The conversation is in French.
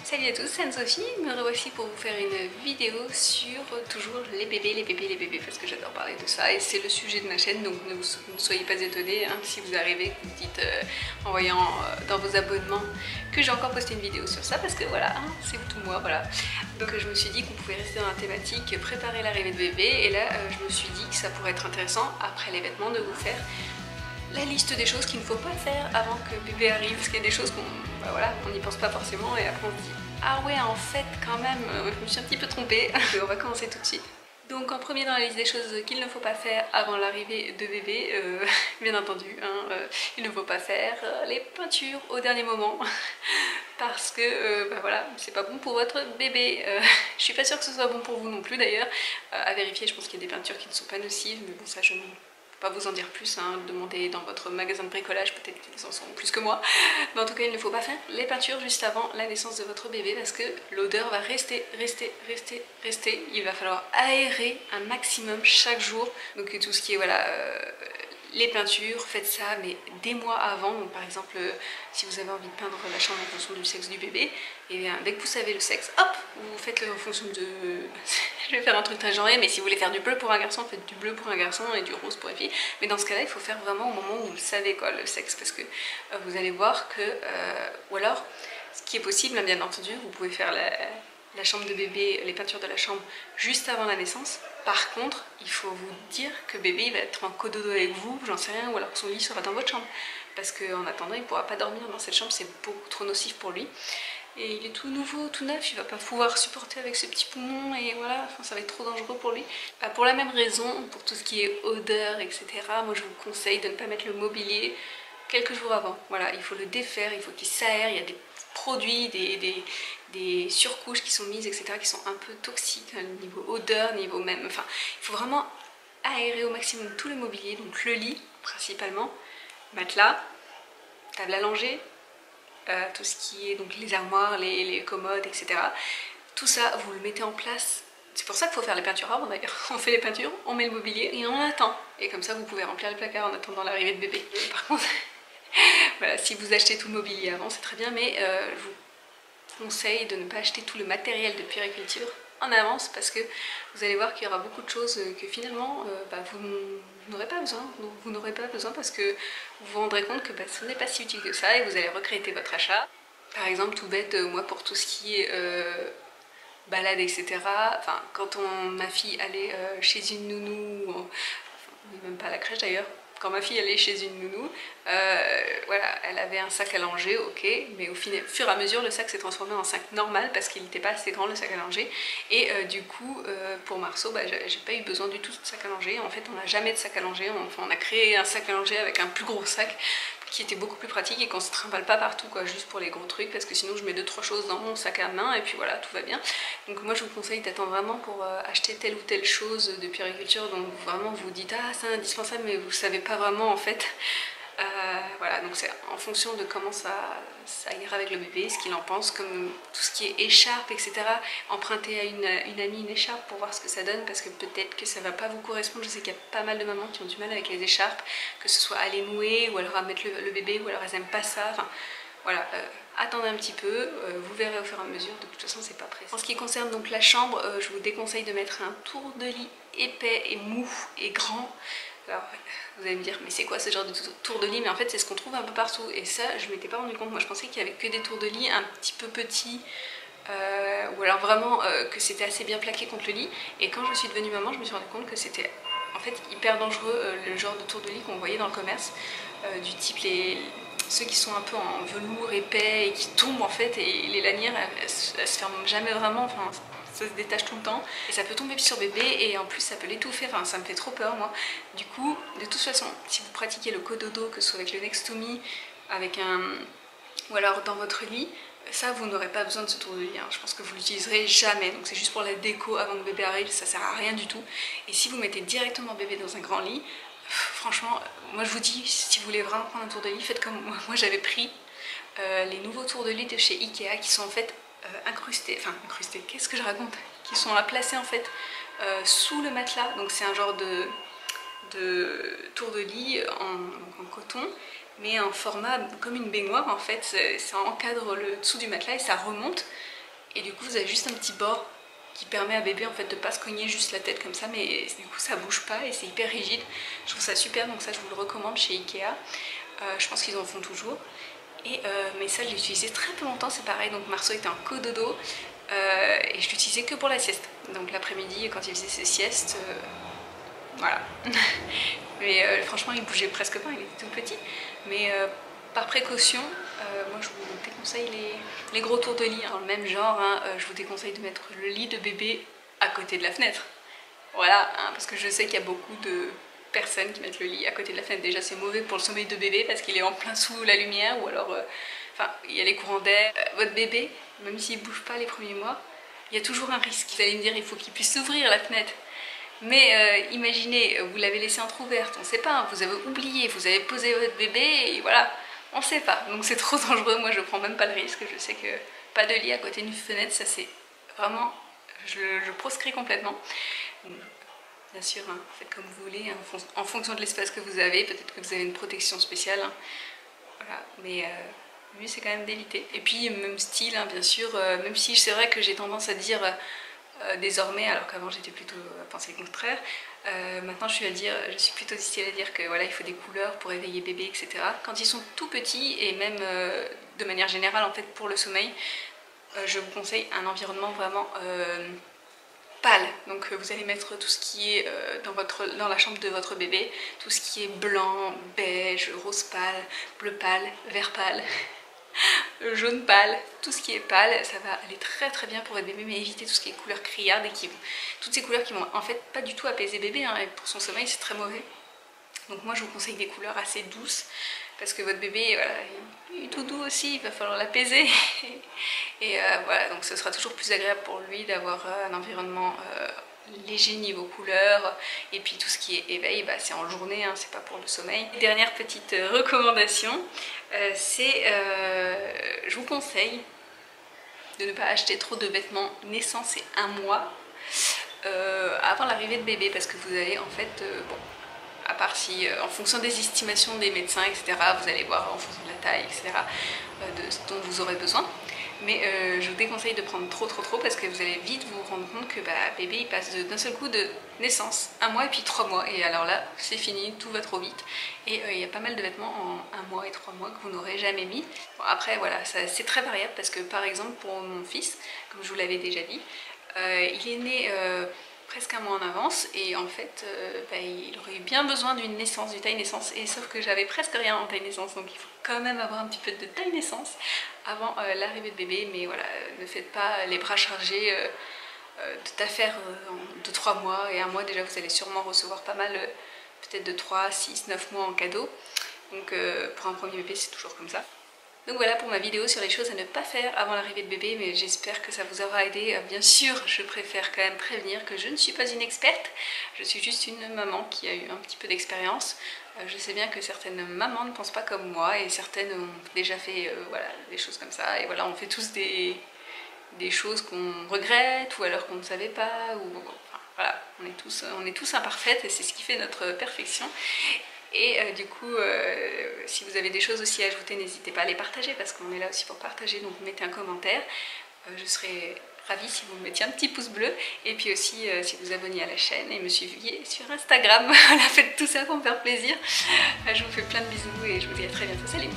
Salut à tous, c'est Anne-Sophie, me revoici pour vous faire une vidéo sur toujours les bébés, parce que j'adore parler de ça et c'est le sujet de ma chaîne, donc ne soyez pas étonnés hein, si vous arrivez, que vous dites en voyant dans vos abonnements que j'ai encore posté une vidéo sur ça, parce que voilà, hein, c'est tout moi, voilà. Donc je me suis dit qu'on pouvait rester dans la thématique préparer l'arrivée de bébé, et là je me suis dit que ça pourrait être intéressant après les vêtements de vous faire la liste des choses qu'il ne faut pas faire avant que bébé arrive, parce qu'il y a des choses qu'on voilà, on n'y pense pas forcément et après on se dit ah ouais en fait quand même je me suis un petit peu trompée. On va commencer tout de suite. Donc en premier dans la liste des choses qu'il ne faut pas faire avant l'arrivée de bébé, bien entendu, hein, il ne faut pas faire les peintures au dernier moment parce que bah voilà, c'est pas bon pour votre bébé. Je suis pas sûre que ce soit bon pour vous non plus d'ailleurs, à vérifier. Je pense qu'il y a des peintures qui ne sont pas nocives, mais bon ça je ne pas vous en dire plus, hein, demandez dans votre magasin de bricolage, peut-être qu'ils en sont plus que moi, mais en tout cas il ne faut pas faire les peintures juste avant la naissance de votre bébé parce que l'odeur va rester, il va falloir aérer un maximum chaque jour, donc tout ce qui est voilà les peintures, faites ça mais des mois avant. Donc par exemple si vous avez envie de peindre la chambre en fonction du sexe du bébé, et bien dès que vous savez le sexe, hop, vous faites-le en fonction de... je vais faire un truc très genré, mais si vous voulez faire du bleu pour un garçon, faites du bleu pour un garçon et du rose pour une fille. Mais dans ce cas là il faut faire vraiment au moment où vous le savez quoi, le sexe, parce que vous allez voir que... ou alors ce qui est possible, bien entendu, vous pouvez faire la chambre de bébé, les peintures de la chambre juste avant la naissance. Par contre, il faut vous dire que bébé il va être en cododo avec vous, j'en sais rien, ou alors que son lit sera dans votre chambre. Parce qu'en attendant, il ne pourra pas dormir dans cette chambre, c'est beaucoup trop nocif pour lui. Et il est tout nouveau, tout neuf, il va pas pouvoir supporter avec ses petits poumons et voilà, enfin, ça va être trop dangereux pour lui. Pour la même raison, pour tout ce qui est odeur, etc., moi je vous conseille de ne pas mettre le mobilier quelques jours avant. Voilà, il faut le défaire, il faut qu'il s'aère, il y a des produits, des surcouches qui sont mises, etc., qui sont un peu toxiques, hein, niveau odeur, niveau même... Enfin, il faut vraiment aérer au maximum tout le mobilier, donc le lit principalement, matelas, table à langer, tout ce qui est donc les armoires, les commodes, etc. Tout ça, vous le mettez en place. C'est pour ça qu'il faut faire les peintures avant d'ailleurs. On fait les peintures, on met le mobilier et on attend. Et comme ça, vous pouvez remplir le placard en attendant l'arrivée de bébé. Par contre, voilà, si vous achetez tout le mobilier avant, c'est très bien, mais je vous conseille de ne pas acheter tout le matériel de puériculture en avance, parce que vous allez voir qu'il y aura beaucoup de choses que finalement vous n'aurez pas besoin. Vous n'aurez pas besoin parce que vous vous rendrez compte que ce n'est pas si utile que ça et vous allez regretter votre achat. Par exemple, tout bête, moi pour tout ce qui est balade, etc. Enfin, quand ma fille allait chez une nounou, même pas à la crèche d'ailleurs, quand ma fille allait chez une nounou, voilà, elle avait un sac à langer, ok, mais au fur et à mesure, le sac s'est transformé en sac normal parce qu'il n'était pas assez grand le sac à langer. Et du coup, pour Marceau, j'ai pas eu besoin du tout de sac à langer. En fait, on n'a jamais de sac à langer. Enfin, on a créé un sac à langer avec un plus gros sac qui était beaucoup plus pratique et qu'on se trimballe pas partout, quoi, juste pour les gros trucs, parce que sinon je mets 2-3 choses dans mon sac à main et puis voilà, tout va bien. Donc moi je vous conseille d'attendre vraiment pour acheter telle ou telle chose de puériculture dont vraiment vous dites ah c'est indispensable, mais vous savez pas vraiment en fait. Voilà, donc c'est en fonction de comment ça ira avec le bébé, ce qu'il en pense, comme tout ce qui est écharpe, etc. Empruntez à une amie une écharpe pour voir ce que ça donne, parce que peut-être que ça va pas vous correspondre. Je sais qu'il y a pas mal de mamans qui ont du mal avec les écharpes, que ce soit à les nouer, ou alors à mettre le bébé, ou alors elles aiment pas ça, enfin voilà. Attendez un petit peu, vous verrez au fur et à mesure, de toute façon c'est pas pressé. En ce qui concerne donc la chambre, je vous déconseille de mettre un tour de lit épais et mou et grand. Alors vous allez me dire mais c'est quoi ce genre de tour de lit, mais en fait c'est ce qu'on trouve un peu partout et ça je m'étais pas rendu compte. Moi je pensais qu'il y avait que des tours de lit un petit peu petits, ou alors vraiment que c'était assez bien plaqué contre le lit, et quand je suis devenue maman je me suis rendu compte que c'était en fait hyper dangereux, le genre de tour de lit qu'on voyait dans le commerce, du type ceux qui sont un peu en velours épais et qui tombent en fait, et les lanières elles se ferment jamais vraiment, enfin ça se détache tout le temps et ça peut tomber sur bébé et en plus ça peut l'étouffer, enfin ça me fait trop peur moi. Du coup de toute façon si vous pratiquez le cododo, que ce soit avec le Next to Me, avec ou alors dans votre lit, ça vous n'aurez pas besoin de ce tour de lit, hein. Je pense que vous l'utiliserez jamais, donc c'est juste pour la déco avant que bébé arrive, ça sert à rien du tout. Et si vous mettez directement bébé dans un grand lit, franchement moi je vous dis, si vous voulez vraiment prendre un tour de lit, faites comme moi j'avais pris les nouveaux tours de lit de chez Ikea qui sont en fait incrustés, qu'est-ce que je raconte, qui sont placés en fait sous le matelas, donc c'est un genre de tour de lit en coton, mais en format comme une baignoire en fait, ça encadre le dessous du matelas et ça remonte. et du coup vous avez juste un petit bord qui permet à bébé en fait de pas se cogner juste la tête comme ça, mais du coup ça bouge pas et c'est hyper rigide. Je trouve ça super, donc ça je vous le recommande chez Ikea. Je pense qu'ils en font toujours. Et mais ça je l'ai utilisé très peu longtemps, c'est pareil, donc Marceau était en cododo et je l'utilisais que pour la sieste. Donc l'après-midi quand il faisait ses siestes, voilà. Mais franchement il bougeait presque pas, il était tout petit. Mais par précaution, moi je vous déconseille les gros tours de lit dans le même genre, hein, je vous déconseille de mettre le lit de bébé à côté de la fenêtre. Voilà, hein, parce que je sais qu'il y a beaucoup de personnes qui mettent le lit à côté de la fenêtre. Déjà c'est mauvais pour le sommeil de bébé parce qu'il est en plein sous la lumière, ou alors enfin il y a les courants d'air. Votre bébé, même s'il bouge pas les premiers mois, il y a toujours un risque. Vous allez me dire il faut qu'il puisse ouvrir la fenêtre. Mais imaginez, vous l'avez laissée entrouverte, on ne sait pas, hein, vous avez oublié, vous avez posé votre bébé et voilà, on ne sait pas. Donc c'est trop dangereux, moi je prends même pas le risque, je sais que pas de lit à côté d'une fenêtre, ça c'est vraiment, je proscris complètement. Donc, bien sûr, hein, faites comme vous voulez, hein, en fonction de l'espace que vous avez, peut-être que vous avez une protection spéciale, hein, voilà, mais lui c'est quand même d'éviter. Et puis même style, hein, bien sûr, même si c'est vrai que j'ai tendance à dire désormais, alors qu'avant j'étais plutôt à penser le contraire, maintenant je suis plutôt du style à dire que voilà, il faut des couleurs pour éveiller bébé, etc. Quand ils sont tout petits, et même de manière générale en fait pour le sommeil, je vous conseille un environnement vraiment pâle. Donc vous allez mettre tout ce qui est dans la chambre de votre bébé, tout ce qui est blanc, beige, rose pâle, bleu pâle, vert pâle, jaune pâle, tout ce qui est pâle, ça va aller très très bien pour votre bébé, mais évitez tout ce qui est couleurs criardes et toutes ces couleurs qui vont en fait pas du tout apaiser bébé, hein, et pour son sommeil c'est très mauvais. Donc moi je vous conseille des couleurs assez douces, parce que votre bébé, voilà, il est tout doux aussi, il va falloir l'apaiser. Et voilà, donc ce sera toujours plus agréable pour lui d'avoir un environnement léger niveau couleur. Et puis tout ce qui est éveil, bah, c'est en journée, hein, c'est pas pour le sommeil. Dernière petite recommandation, je vous conseille de ne pas acheter trop de vêtements naissance et 1 mois avant l'arrivée de bébé, parce que vous allez en fait, bon, à part si, en fonction des estimations des médecins, etc., vous allez voir en fonction de la taille, etc., de ce dont vous aurez besoin. Mais je vous déconseille de prendre trop parce que vous allez vite vous rendre compte que bah, bébé il passe d'un seul coup de naissance 1 mois et puis 3 mois. Et alors là, c'est fini, tout va trop vite. Et il y a pas mal de vêtements en 1 mois et 3 mois que vous n'aurez jamais mis. Bon, après, voilà, c'est très variable parce que par exemple, pour mon fils, comme je vous l'avais déjà dit, il est né presque 1 mois en avance, et en fait bah, il aurait eu bien besoin d'une naissance, du taille naissance, et sauf que j'avais presque rien en taille naissance, donc il faut quand même avoir un petit peu de taille naissance avant l'arrivée de bébé. Mais voilà, ne faites pas les bras chargés de d'affaires de 3 mois et 1 mois. Déjà vous allez sûrement recevoir pas mal, peut-être de 3, 6, 9 mois en cadeau, donc pour un premier bébé c'est toujours comme ça. Donc voilà pour ma vidéo sur les choses à ne pas faire avant l'arrivée de bébé, mais j'espère que ça vous aura aidé. Bien sûr, je préfère quand même prévenir que je ne suis pas une experte, je suis juste une maman qui a eu un petit peu d'expérience. Je sais bien que certaines mamans ne pensent pas comme moi, et certaines ont déjà fait voilà, des choses comme ça, et voilà, on fait tous des choses qu'on regrette, ou alors qu'on ne savait pas, ou enfin, voilà, on est tous imparfaites, et c'est ce qui fait notre perfection. Et du coup, si vous avez des choses aussi à ajouter, n'hésitez pas à les partager, parce qu'on est là aussi pour partager, donc mettez un commentaire. Je serais ravie si vous me mettiez un petit pouce bleu, et puis aussi si vous abonniez à la chaîne et me suiviez sur Instagram. Voilà, faites tout ça pour me faire plaisir. Je vous fais plein de bisous et je vous dis à très bientôt. Salut!